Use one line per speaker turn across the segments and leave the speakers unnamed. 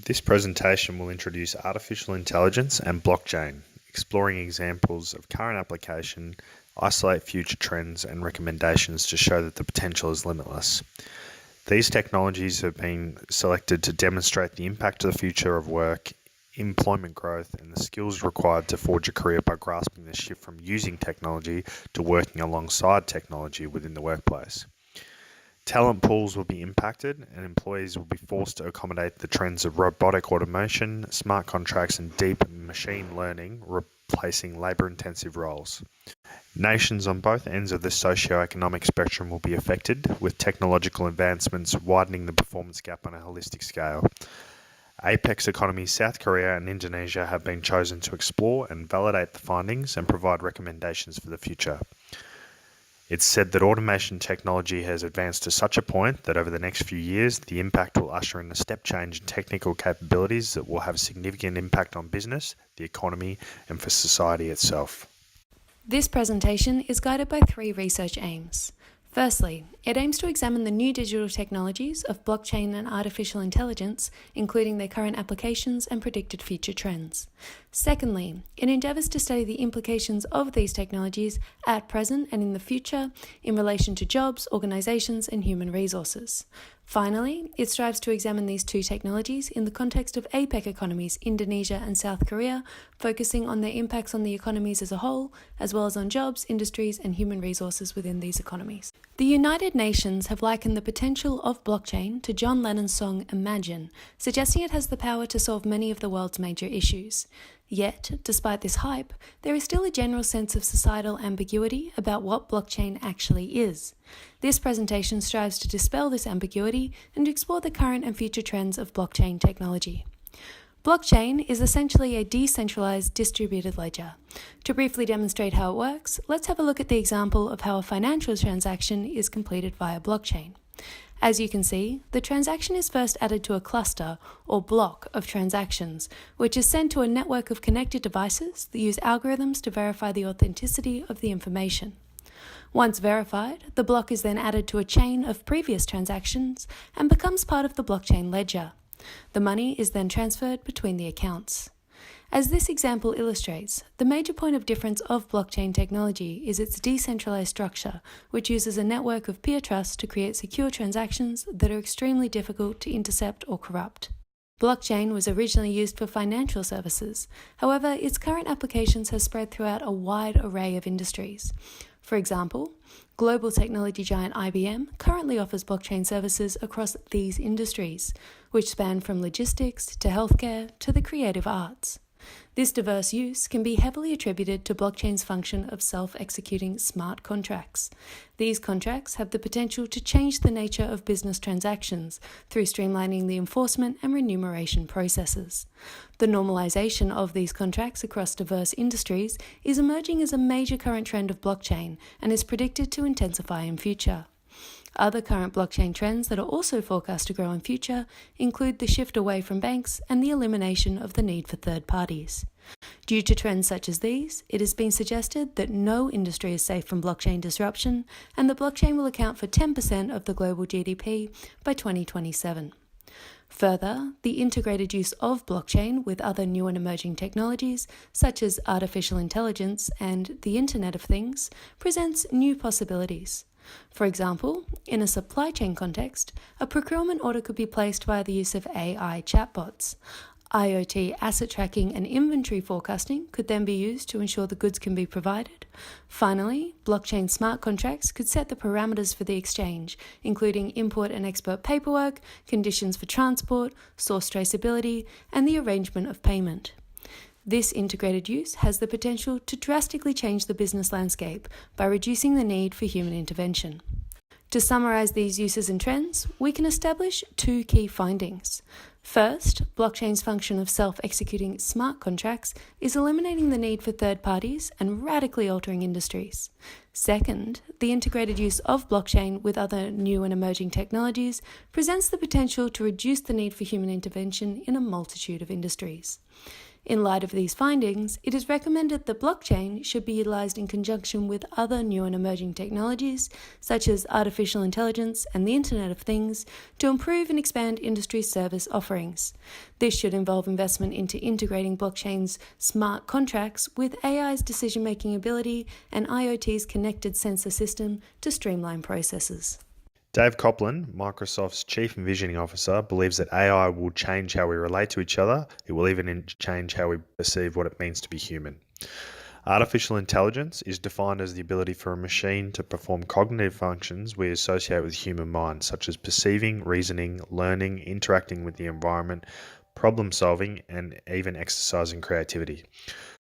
This presentation will introduce artificial intelligence and blockchain, exploring examples of current application, isolate future trends and recommendations to show that the potential is limitless. These technologies have been selected to demonstrate the impact of the future of work, employment growth, and the skills required to forge a career by grasping the shift from using technology to working alongside technology within the workplace. Talent pools will be impacted and employees will be forced to accommodate the trends of robotic automation, smart contracts and deep machine learning replacing labour-intensive roles. Nations on both ends of the socio-economic spectrum will be affected, with technological advancements widening the performance gap on a holistic scale. Apex economies South Korea and Indonesia have been chosen to explore and validate the findings and provide recommendations for the future. It's said that automation technology has advanced to such a point that over the next few years, the impact will usher in a step change in technical capabilities that will have significant impact on business, the economy, and for society itself.
This presentation is guided by three research aims. Firstly, it aims to examine the new digital technologies of blockchain and artificial intelligence, including their current applications and predicted future trends. Secondly, it endeavours to study the implications of these technologies at present and in the future in relation to jobs, organisations, and human resources. Finally, it strives to examine these two technologies in the context of APEC economies, Indonesia and South Korea, focusing on their impacts on the economies as a whole, as well as on jobs, industries, and human resources within these economies. The United Nations have likened the potential of blockchain to John Lennon's song Imagine, suggesting it has the power to solve many of the world's major issues. Yet, despite this hype, there is still a general sense of societal ambiguity about what blockchain actually is. This presentation strives to dispel this ambiguity and to explore the current and future trends of blockchain technology. Blockchain is essentially a decentralized distributed ledger. To briefly demonstrate how it works, let's have a look at the example of how a financial transaction is completed via blockchain. As you can see, the transaction is first added to a cluster or block of transactions, which is sent to a network of connected devices that use algorithms to verify the authenticity of the information. Once verified, the block is then added to a chain of previous transactions and becomes part of the blockchain ledger. The money is then transferred between the accounts. As this example illustrates, the major point of difference of blockchain technology is its decentralized structure, which uses a network of peer trust to create secure transactions that are extremely difficult to intercept or corrupt. Blockchain was originally used for financial services. However, its current applications have spread throughout a wide array of industries. For example, global technology giant IBM currently offers blockchain services across these industries, which span from logistics to healthcare to the creative arts. This diverse use can be heavily attributed to blockchain's function of self-executing smart contracts. These contracts have the potential to change the nature of business transactions through streamlining the enforcement and remuneration processes. The normalization of these contracts across diverse industries is emerging as a major current trend of blockchain and is predicted to intensify in future. Other current blockchain trends that are also forecast to grow in future include the shift away from banks and the elimination of the need for third parties. Due to trends such as these, it has been suggested that no industry is safe from blockchain disruption and that blockchain will account for 10% of the global GDP by 2027. Further, the integrated use of blockchain with other new and emerging technologies, such as artificial intelligence and the Internet of Things, presents new possibilities. For example, in a supply chain context, a procurement order could be placed via the use of AI chatbots. IoT asset tracking and inventory forecasting could then be used to ensure the goods can be provided. Finally, blockchain smart contracts could set the parameters for the exchange, including import and export paperwork, conditions for transport, source traceability, and the arrangement of payment. This integrated use has the potential to drastically change the business landscape by reducing the need for human intervention. To summarize these uses and trends, we can establish two key findings. First, blockchain's function of self-executing smart contracts is eliminating the need for third parties and radically altering industries. Second, the integrated use of blockchain with other new and emerging technologies presents the potential to reduce the need for human intervention in a multitude of industries. In light of these findings, it is recommended that blockchain should be utilized in conjunction with other new and emerging technologies, such as artificial intelligence and the Internet of Things, to improve and expand industry service offerings. This should involve investment into integrating blockchain's smart contracts with AI's decision-making ability and IoT's connected sensor system to streamline processes.
Dave Copland, Microsoft's Chief Envisioning Officer, believes that AI will change how we relate to each other. It will even change how we perceive what it means to be human. Artificial intelligence is defined as the ability for a machine to perform cognitive functions we associate with the human mind, such as perceiving, reasoning, learning, interacting with the environment, problem solving, and even exercising creativity.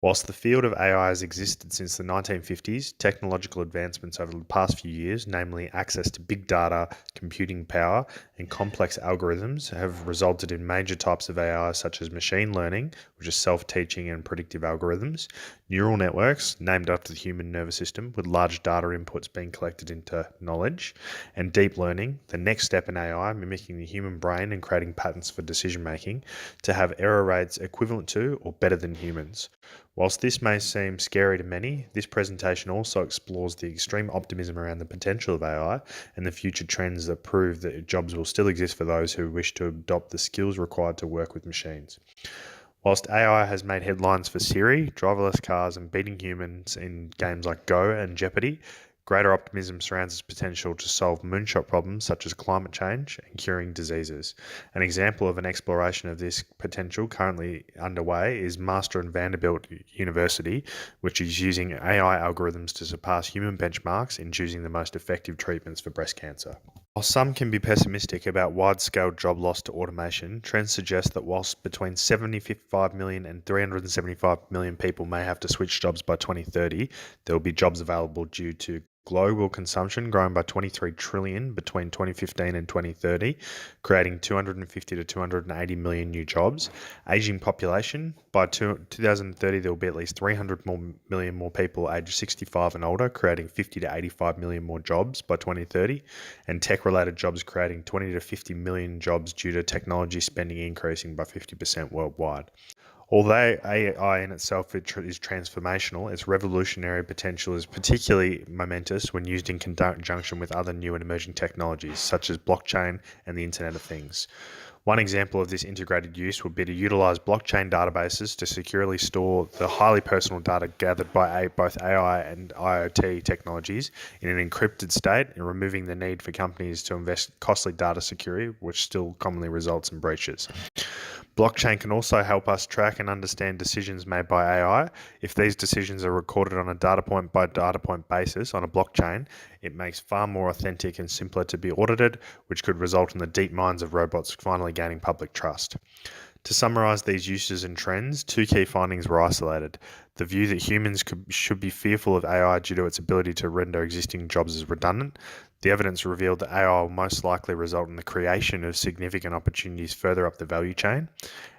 Whilst the field of AI has existed since the 1950s, technological advancements over the past few years, namely access to big data, computing power, and complex algorithms, have resulted in major types of AI such as machine learning, which is self-teaching and predictive algorithms, neural networks, named after the human nervous system, with large data inputs being collected into knowledge, and deep learning, the next step in AI, mimicking the human brain and creating patterns for decision-making, to have error rates equivalent to or better than humans. Whilst this may seem scary to many, this presentation also explores the extreme optimism around the potential of AI and the future trends that prove that jobs will still exist for those who wish to adopt the skills required to work with machines. Whilst AI has made headlines for Siri, driverless cars, and beating humans in games like Go and Jeopardy, greater optimism surrounds its potential to solve moonshot problems such as climate change and curing diseases. An example of an exploration of this potential currently underway is Master and Vanderbilt University, which is using AI algorithms to surpass human benchmarks in choosing the most effective treatments for breast cancer. While some can be pessimistic about wide-scale job loss to automation, trends suggest that whilst between 75 million and 375 million people may have to switch jobs by 2030, there will be jobs available due to global consumption growing by 23 trillion between 2015 and 2030, creating 250 to 280 million new jobs. Aging population, by 2030 there will be at least 300 million more people aged 65 and older, creating 50 to 85 million more jobs by 2030, and tech-related jobs creating 20 to 50 million jobs due to technology spending increasing by 50% worldwide. Although AI in itself is transformational, its revolutionary potential is particularly momentous when used in conjunction with other new and emerging technologies, such as blockchain and the Internet of Things. One example of this integrated use would be to utilize blockchain databases to securely store the highly personal data gathered by both AI and IoT technologies in an encrypted state, and removing the need for companies to invest costly data security, which still commonly results in breaches. Blockchain can also help us track and understand decisions made by AI. If these decisions are recorded on a data point by data point basis on a blockchain, it makes far more authentic and simpler to be audited, which could result in the deep minds of robots finally gaining public trust. To summarize these uses and trends, two key findings were isolated. The view that humans should be fearful of AI due to its ability to render existing jobs as redundant. The evidence revealed that AI will most likely result in the creation of significant opportunities further up the value chain.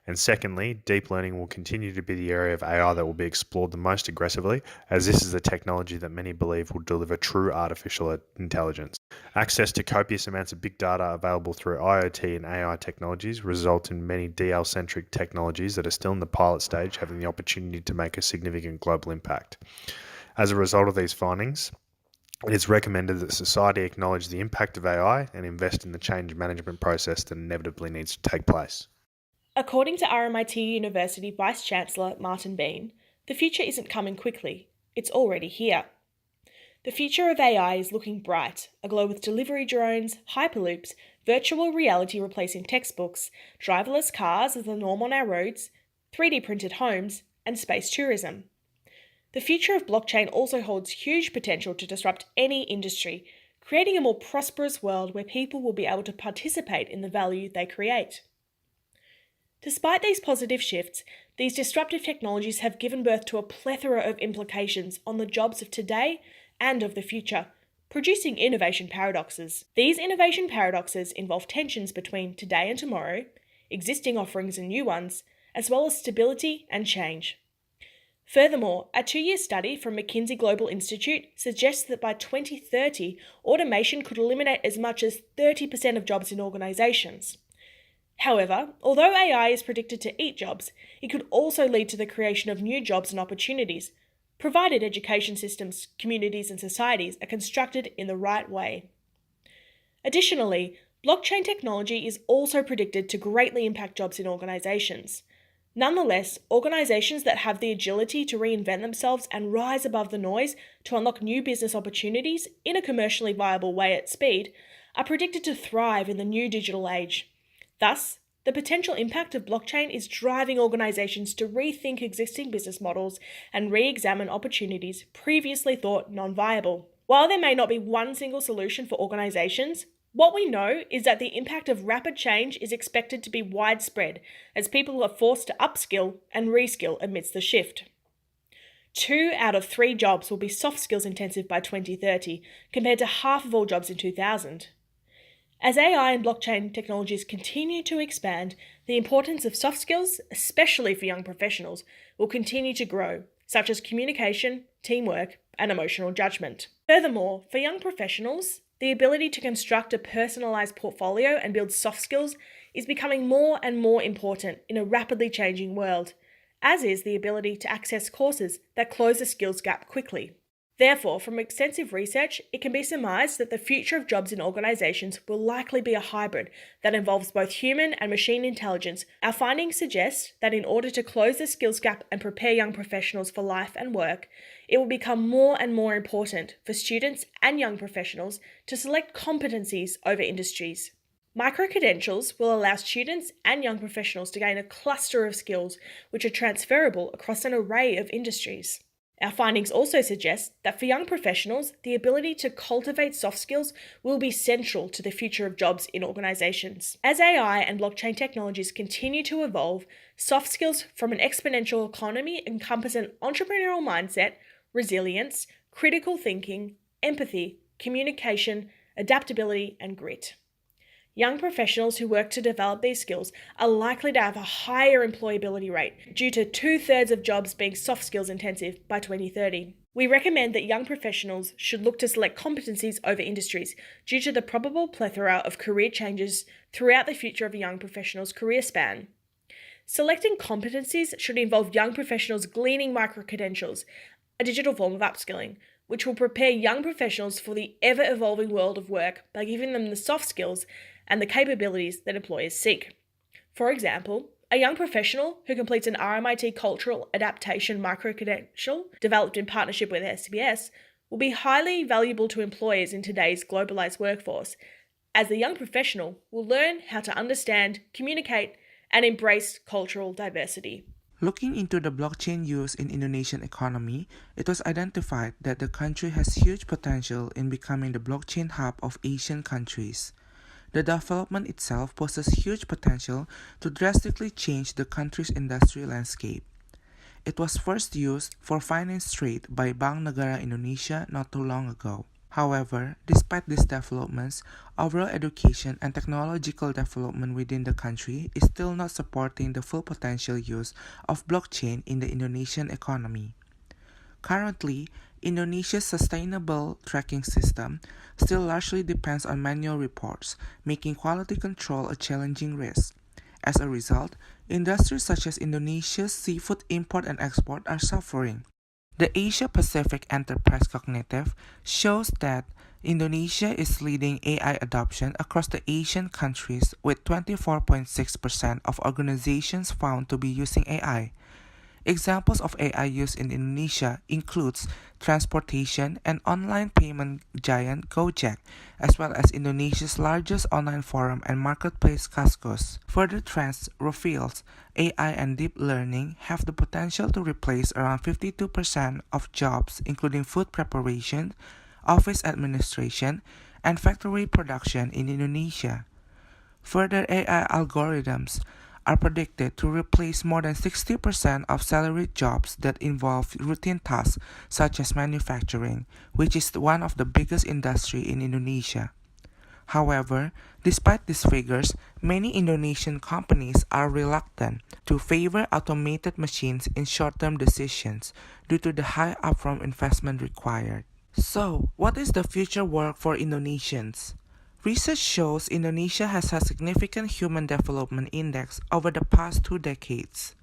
And secondly, deep learning will continue to be the area of AI that will be explored the most aggressively, as this is the technology that many believe will deliver true artificial intelligence. Access to copious amounts of big data available through IoT and AI technologies result in many DL-centric technologies that are still in the pilot stage having the opportunity to make a significant global impact. As a result of these findings, it is recommended that society acknowledge the impact of AI and invest in the change management process that inevitably needs to take place.
According to RMIT University Vice-Chancellor Martin Bean, the future isn't coming quickly, it's already here. The future of AI is looking bright, aglow with delivery drones, hyperloops, virtual reality replacing textbooks, driverless cars as the norm on our roads, 3D printed homes, and space tourism. The future of blockchain also holds huge potential to disrupt any industry, creating a more prosperous world where people will be able to participate in the value they create. Despite these positive shifts, these disruptive technologies have given birth to a plethora of implications on the jobs of today and of the future, producing innovation paradoxes. These innovation paradoxes involve tensions between today and tomorrow, existing offerings and new ones, as well as stability and change. Furthermore, a 2-year study from McKinsey Global Institute suggests that by 2030, automation could eliminate as much as 30% of jobs in organisations. However, although AI is predicted to eat jobs, it could also lead to the creation of new jobs and opportunities, provided education systems, communities, and societies are constructed in the right way. Additionally, blockchain technology is also predicted to greatly impact jobs in organisations. Nonetheless, organisations that have the agility to reinvent themselves and rise above the noise to unlock new business opportunities in a commercially viable way at speed are predicted to thrive in the new digital age. Thus, the potential impact of blockchain is driving organisations to rethink existing business models and re-examine opportunities previously thought non-viable. While there may not be one single solution for organisations, what we know is that the impact of rapid change is expected to be widespread as people are forced to upskill and reskill amidst the shift. 2 out of 3 jobs will be soft skills intensive by 2030, compared to half of all jobs in 2000. As AI and blockchain technologies continue to expand, the importance of soft skills, especially for young professionals, will continue to grow, such as communication, teamwork, and emotional judgment. Furthermore, for young professionals, the ability to construct a personalised portfolio and build soft skills is becoming more and more important in a rapidly changing world, as is the ability to access courses that close the skills gap quickly. Therefore, from extensive research, it can be surmised that the future of jobs in organisations will likely be a hybrid that involves both human and machine intelligence. Our findings suggest that in order to close the skills gap and prepare young professionals for life and work, it will become more and more important for students and young professionals to select competencies over industries. Micro-credentials will allow students and young professionals to gain a cluster of skills which are transferable across an array of industries. Our findings also suggest that for young professionals, the ability to cultivate soft skills will be central to the future of jobs in organisations. As AI and blockchain technologies continue to evolve, soft skills from an exponential economy encompass an entrepreneurial mindset, resilience, critical thinking, empathy, communication, adaptability, and grit. Young professionals who work to develop these skills are likely to have a higher employability rate due to 2/3 of jobs being soft skills intensive by 2030. We recommend that young professionals should look to select competencies over industries due to the probable plethora of career changes throughout the future of a young professional's career span. Selecting competencies should involve young professionals gleaning micro-credentials, a digital form of upskilling, which will prepare young professionals for the ever-evolving world of work by giving them the soft skills and the capabilities that employers seek. For example, a young professional who completes an RMIT Cultural Adaptation Micro-Credential developed in partnership with SBS will be highly valuable to employers in today's globalised workforce, as the young professional will learn how to understand, communicate, and embrace cultural diversity.
Looking into the blockchain use in Indonesian economy, it was identified that the country has huge potential in becoming the blockchain hub of Asian countries. The development itself poses huge potential to drastically change the country's industry landscape. It was first used for finance trade by Bank Negara Indonesia not too long ago. However, despite these developments, overall education and technological development within the country is still not supporting the full potential use of blockchain in the Indonesian economy. Currently, Indonesia's sustainable tracking system still largely depends on manual reports, making quality control a challenging risk. As a result, industries such as Indonesia's seafood import and export are suffering. The Asia-Pacific Enterprise Cognitive shows that Indonesia is leading AI adoption across the Asian countries, with 24.6% of organizations found to be using AI. Examples of AI use in Indonesia includes transportation and online payment giant Gojek, as well as Indonesia's largest online forum and marketplace Kaskus. Further trends reveals AI and deep learning have the potential to replace around 52% of jobs, including food preparation, office administration, and factory production in Indonesia. Further AI algorithms are predicted to replace more than 60% of salaried jobs that involve routine tasks such as manufacturing, which is one of the biggest industries in Indonesia. However, despite these figures, many Indonesian companies are reluctant to favor automated machines in short-term decisions due to the high upfront investment required. So, what is the future work for Indonesians? Research shows Indonesia has a significant human development index over the past 2 decades.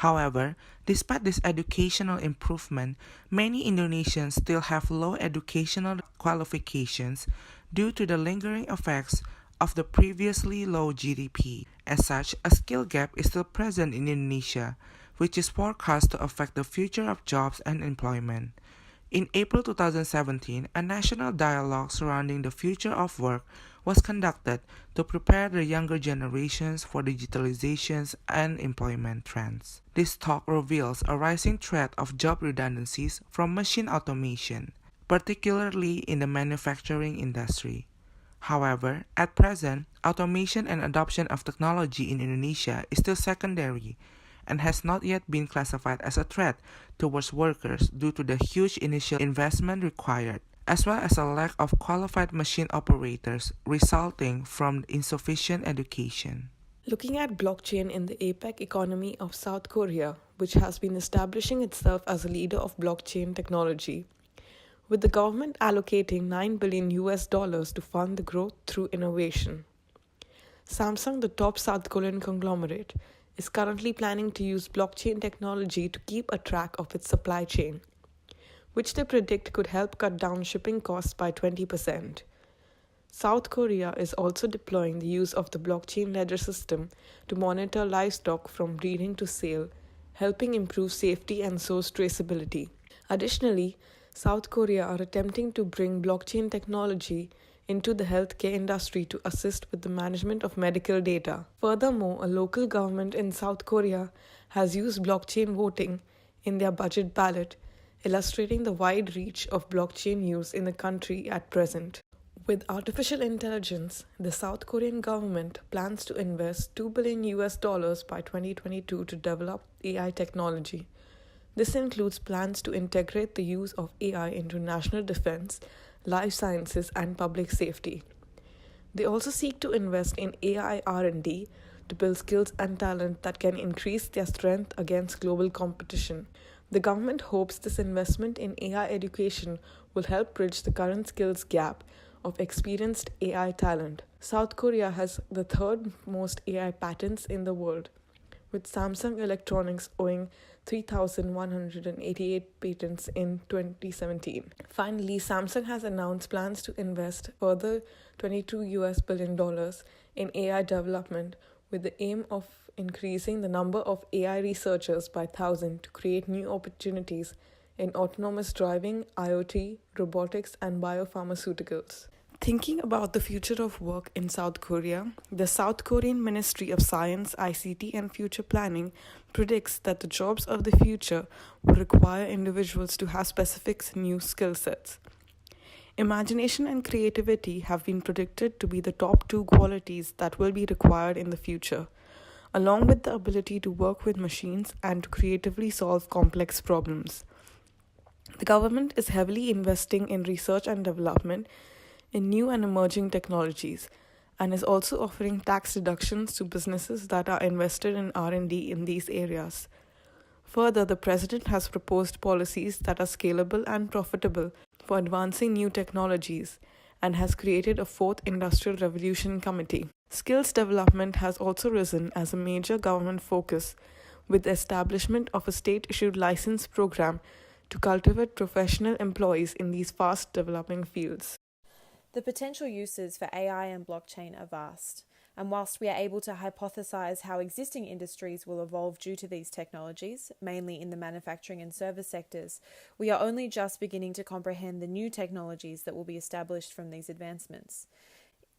However, despite this educational improvement, many Indonesians still have low educational qualifications due to the lingering effects of the previously low GDP. As such, a skill gap is still present in Indonesia, which is forecast to affect the future of jobs and employment. In April 2017, a national dialogue surrounding the future of work was conducted to prepare the younger generations for digitalizations and employment trends. This talk reveals a rising threat of job redundancies from machine automation, particularly in the manufacturing industry. However, at present, automation and adoption of technology in Indonesia is still secondary and has not yet been classified as a threat towards workers due to the huge initial investment required, as well as a lack of qualified machine operators resulting from insufficient education.
Looking at blockchain in the APEC economy of South Korea, which has been establishing itself as a leader of blockchain technology, with the government allocating $9 billion to fund the growth through innovation. Samsung, the top South Korean conglomerate, is currently planning to use blockchain technology to keep a track of its supply chain, which they predict could help cut down shipping costs by 20%. South Korea is also deploying the use of the blockchain ledger system to monitor livestock from breeding to sale, helping improve safety and source traceability. Additionally, South Korea are attempting to bring blockchain technology into the healthcare industry to assist with the management of medical data. Furthermore, a local government in South Korea has used blockchain voting in their budget ballot, illustrating the wide reach of blockchain use in the country at present. With artificial intelligence, the South Korean government plans to invest $2 billion by 2022 to develop AI technology. This includes plans to integrate the use of AI into national defense, life sciences, and public safety. They also seek to invest in AI R&D to build skills and talent that can increase their strength against global competition. The government hopes this investment in AI education will help bridge the current skills gap of experienced AI talent. South Korea has the third most AI patents in the world, with Samsung Electronics owing 3,188 patents in 2017. Finally, Samsung has announced plans to invest further $22 billion in AI development with the aim of increasing the number of AI researchers by 1,000 to create new opportunities in autonomous driving, IoT, robotics, and biopharmaceuticals. Thinking about the future of work in South Korea, the South Korean Ministry of Science, ICT, and Future Planning predicts that the jobs of the future will require individuals to have specific new skill sets. Imagination and creativity have been predicted to be the top 2 qualities that will be required in the future, along with the ability to work with machines and to creatively solve complex problems. The government is heavily investing in research and development in new and emerging technologies, and is also offering tax deductions to businesses that are invested in R&D in these areas. Further, the president has proposed policies that are scalable and profitable for advancing new technologies, and has created a 4th Industrial Revolution Committee. Skills development has also risen as a major government focus, with the establishment of a state-issued license program to cultivate professional employees in these fast-developing fields.
The potential uses for AI and blockchain are vast, and whilst we are able to hypothesize how existing industries will evolve due to these technologies, mainly in the manufacturing and service sectors, we are only just beginning to comprehend the new technologies that will be established from these advancements.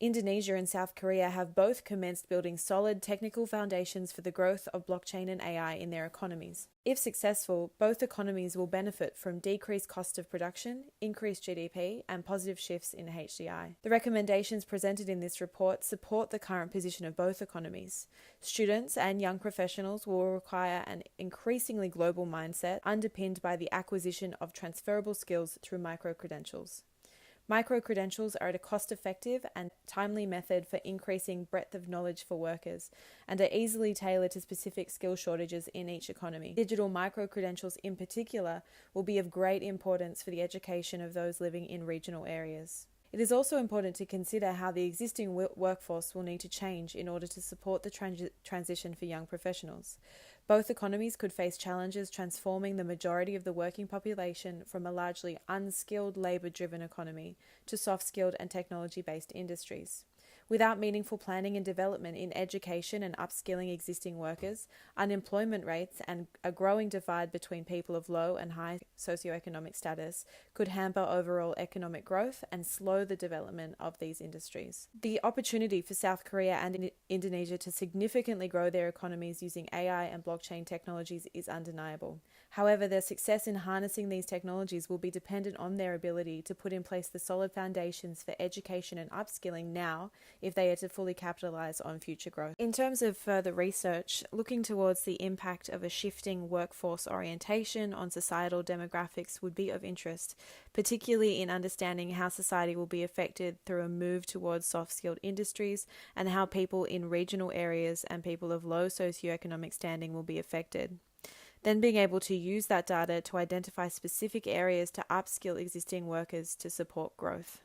Indonesia and South Korea have both commenced building solid technical foundations for the growth of blockchain and AI in their economies. If successful, both economies will benefit from decreased cost of production, increased GDP, and positive shifts in HDI. The recommendations presented in this report support the current position of both economies. Students and young professionals will require an increasingly global mindset underpinned by the acquisition of transferable skills through micro-credentials. Micro-credentials are a cost-effective and timely method for increasing breadth of knowledge for workers and are easily tailored to specific skill shortages in each economy. Digital micro-credentials in particular will be of great importance for the education of those living in regional areas. It is also important to consider how the existing workforce will need to change in order to support the transition for young professionals. Both economies could face challenges transforming the majority of the working population from a largely unskilled labour-driven economy to soft-skilled and technology-based industries. Without meaningful planning and development in education and upskilling existing workers, unemployment rates and a growing divide between people of low and high socioeconomic status could hamper overall economic growth and slow the development of these industries. The opportunity for South Korea and Indonesia to significantly grow their economies using AI and blockchain technologies is undeniable. However, their success in harnessing these technologies will be dependent on their ability to put in place the solid foundations for education and upskilling now if they are to fully capitalize on future growth. In terms of further research, looking towards the impact of a shifting workforce orientation on societal demographics would be of interest, particularly in understanding how society will be affected through a move towards soft-skilled industries and how people in regional areas and people of low socioeconomic standing will be affected. Then being able to use that data to identify specific areas to upskill existing workers to support growth.